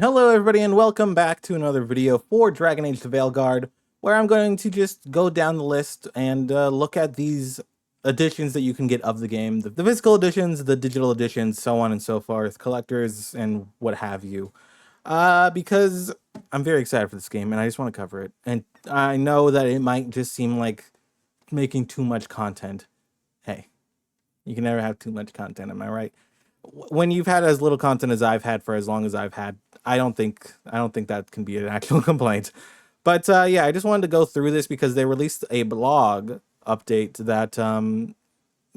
Hello everybody and welcome back to another video for Dragon Age The Veilguard, where I'm going to just go down the list and look at these editions that you can get of the game. The physical editions, the digital editions, so on and so forth, collectors and what have you. Because I'm very excited for this game and I just want to cover it. And I know that it might just seem like making too much content. Hey, you can never have too much content, am I right? When you've had as little content as I've had for as long as I've had, I don't think that can be an actual complaint. But yeah, I just wanted to go through this because they released a blog update that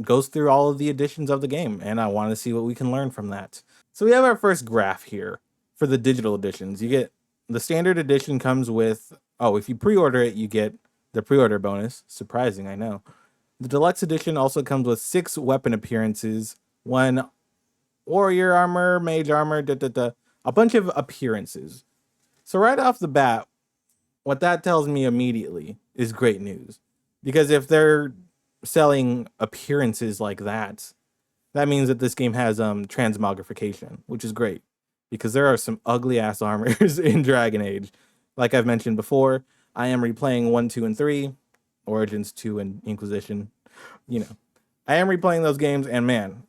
goes through all of the editions of the game, and I want to see what we can learn from that. So we have our first graph here for the digital editions. You get the standard edition comes with, oh, if you pre-order it, you get the pre-order bonus. Surprising, I know. The deluxe edition also comes with 6 weapon appearances, 1 warrior armor, mage armor, a bunch of appearances. So right off the bat, what that tells me immediately is great news. Because if they're selling appearances like that, that means that this game has transmogrification, which is great. Because there are some ugly ass armors in Dragon Age. Like I've mentioned before, I am replaying 1, 2, and 3, Origins 2 and Inquisition. You know. I am replaying those games, and man,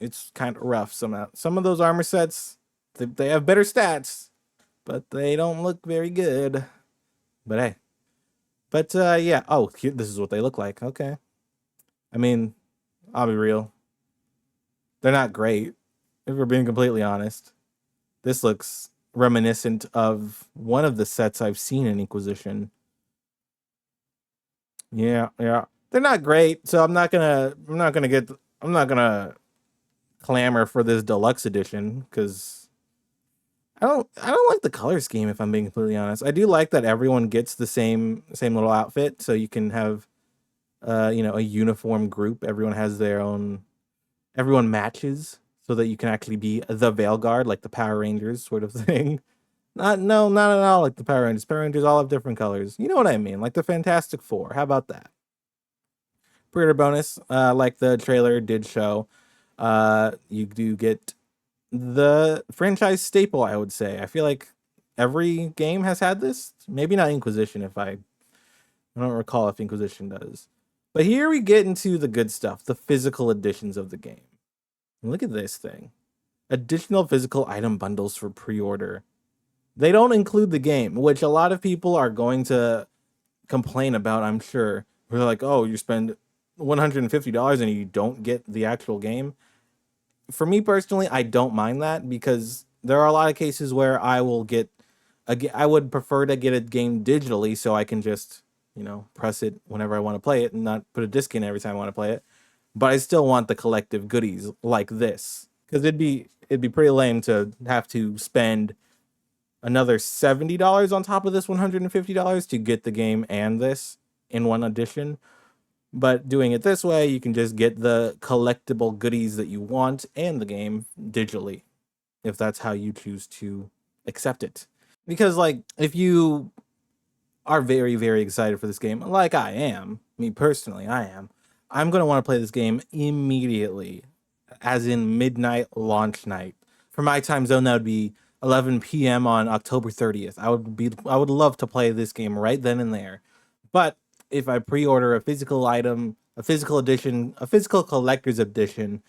it's kind of rough. Some of those armor sets, they have better stats, but they don't look very good. But hey, yeah. Oh, this is what they look like. Okay, I mean, I'll be real. They're not great, if we're being completely honest. This looks reminiscent of one of the sets I've seen in Inquisition. Yeah, yeah. They're not great, so I'm not gonna clamor for this deluxe edition because I don't like the color scheme, if I'm being completely honest. I do like that everyone gets the same little outfit, so you can have a uniform group. Everyone has their own, everyone matches so that you can actually be the Veilguard, like the Power Rangers sort of thing. Not at all like the Power Rangers. Power Rangers all have different colors. You know what I mean? Like the Fantastic Four. How about that? Pre-order bonus, like the trailer did show. You do get the franchise staple, I would say. I feel like every game has had this. Maybe not Inquisition, I don't recall if Inquisition does. But here we get into the good stuff, the physical editions of the game. Look at this thing. Additional physical item bundles for pre-order. They don't include the game, which a lot of people are going to complain about, I'm sure. We're like, oh, you spend $150 and you don't get the actual game. For me personally, I don't mind that because there are a lot of cases where I would prefer to get a game digitally so I can just, press it whenever I want to play it and not put a disc in every time I want to play it. But I still want the collective goodies like this because it'd be pretty lame to have to spend another $70 on top of this $150 to get the game and this in one edition. But doing it this way, you can just get the collectible goodies that you want and the game digitally, if that's how you choose to accept it. Because, like, if you are very, very excited for this game, like I am, me personally, I'm going to want to play this game immediately, as in midnight launch night. For my time zone, that would be 11 p.m. on October 30th. I would love to play this game right then and there. But if I pre-order a physical item, a physical edition, a physical collector's edition,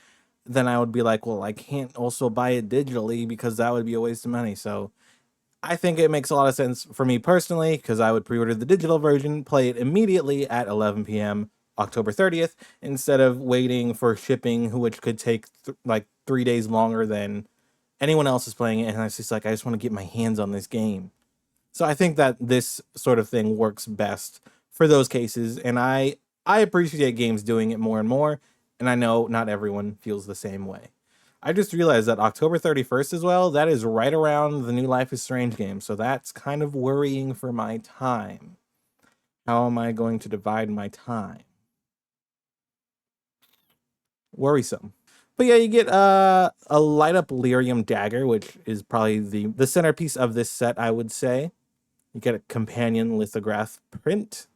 then I would be like, well, I can't also buy it digitally because that would be a waste of money. So I think it makes a lot of sense for me personally because I would pre-order the digital version, play it immediately at 11 p.m. October 30th instead of waiting for shipping, which could take like 3 days longer than anyone else is playing it. And it's just like, I just want to get my hands on this game. So I think that this sort of thing works best for those cases, and I appreciate games doing it more and more, and I know not everyone feels the same way. I just realized that October 31st as well, that is right around the new Life is Strange game, so that's kind of worrying for my time. How am I going to divide my time? Worrisome. But yeah, you get a light up lyrium dagger, which is probably the centerpiece of this set, I would say. You get a companion lithograph print,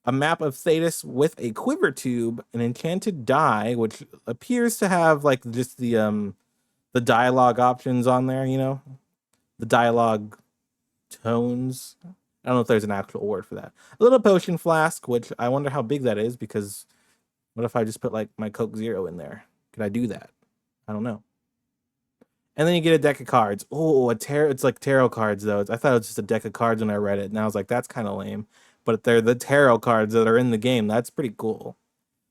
a map of Thetis with a quiver tube, an enchanted die, which appears to have like just the dialogue options on there, the dialogue tones. I don't know if there's an actual word for that. A little potion flask, which I wonder how big that is, because what if I just put like my Coke Zero in there? Could I do that? I don't know. And then you get a deck of cards. Oh, it's like tarot cards though. I thought it was just a deck of cards when I read it, and I was like, that's kind of lame. But they're the tarot cards that are in the game. That's pretty cool.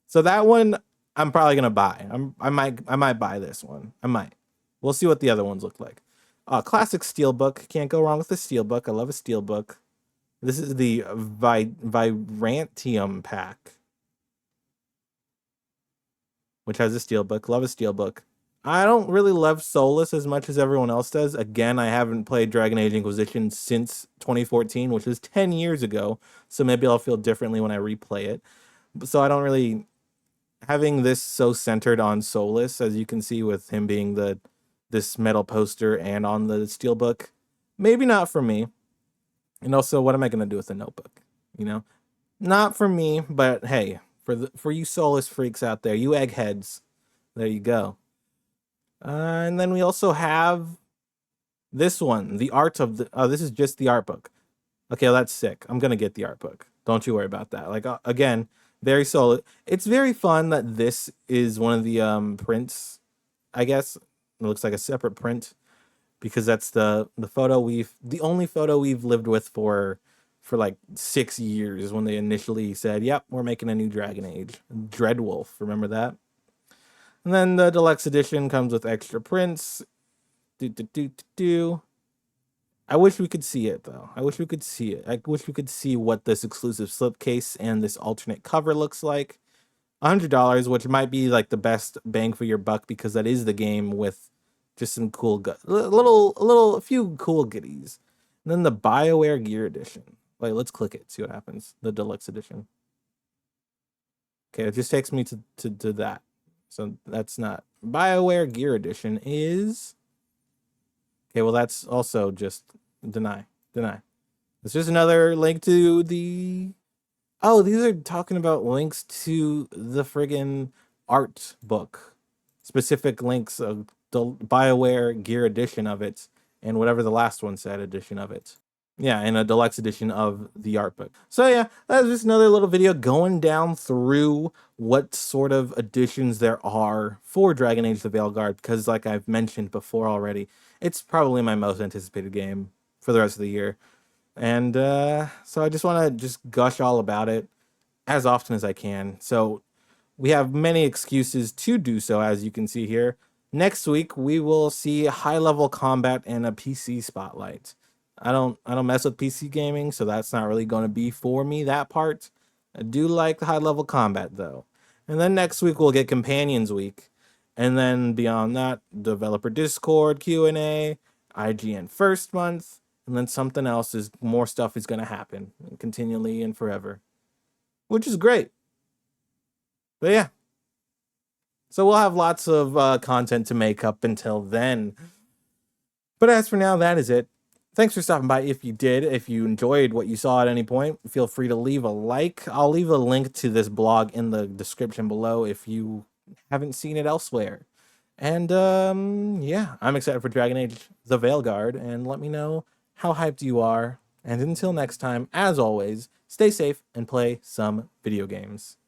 So that one I'm probably gonna buy. I might buy this one. I might. We'll see what the other ones look like. Classic steelbook. Can't go wrong with a steelbook. I love a steelbook. This is the Virantium pack, which has a steelbook. Love a steelbook. I don't really love Solus as much as everyone else does. Again, I haven't played Dragon Age Inquisition since 2014, which was 10 years ago. So maybe I'll feel differently when I replay it. So I don't really having this so centered on Solus, as you can see with him being this metal poster and on the steelbook. Maybe not for me. And also, what am I gonna do with the notebook? You know, not for me. But hey, for you Solus freaks out there, you eggheads, there you go. And then we also have this one, the art of the. Oh, this is just the art book. Okay, well, that's sick. I'm gonna get the art book. Don't you worry about that. Like again, very solid. It's very fun that this is one of the prints. I guess it looks like a separate print because that's the only photo we've lived with for like 6 years when they initially said, "Yep, we're making a new Dragon Age." Dreadwolf, remember that? And then the deluxe edition comes with extra prints. Do. I wish we could see it though. I wish we could see it. I wish we could see what this exclusive slipcase and this alternate cover looks like. $100, which might be like the best bang for your buck because that is the game with just some cool, a few cool goodies. And then the Bioware Gear Edition. Wait, let's click it, see what happens. The deluxe edition. Okay, it just takes me to that. So that's not Bioware Gear Edition is. Okay, well that's also just deny. It's just another link to the. Oh, these are talking about links to the friggin' art book. Specific links of the Bioware Gear edition of it and whatever the last one said edition of it. Yeah, and a deluxe edition of the art book. So yeah, that's just another little video going down through what sort of editions there are for Dragon Age The Veilguard, because like I've mentioned before already, it's probably my most anticipated game for the rest of the year. And so I just want to just gush all about it as often as I can. So we have many excuses to do so, as you can see here. Next week, we will see high-level combat and a PC spotlight. I don't mess with PC gaming, so that's not really going to be for me, that part. I do like the high-level combat, though. And then next week, we'll get Companions Week. And then beyond that, Developer Discord, Q&A, IGN First Month, and then something else more stuff is going to happen continually and forever, which is great. But yeah. So we'll have lots of content to make up until then. But as for now, that is it. Thanks for stopping by if you did. If you enjoyed what you saw at any point, feel free to leave a like. I'll leave a link to this blog in the description below if you haven't seen it elsewhere. And yeah, I'm excited for Dragon Age The Veilguard, and let me know how hyped you are. And until next time, as always, stay safe and play some video games.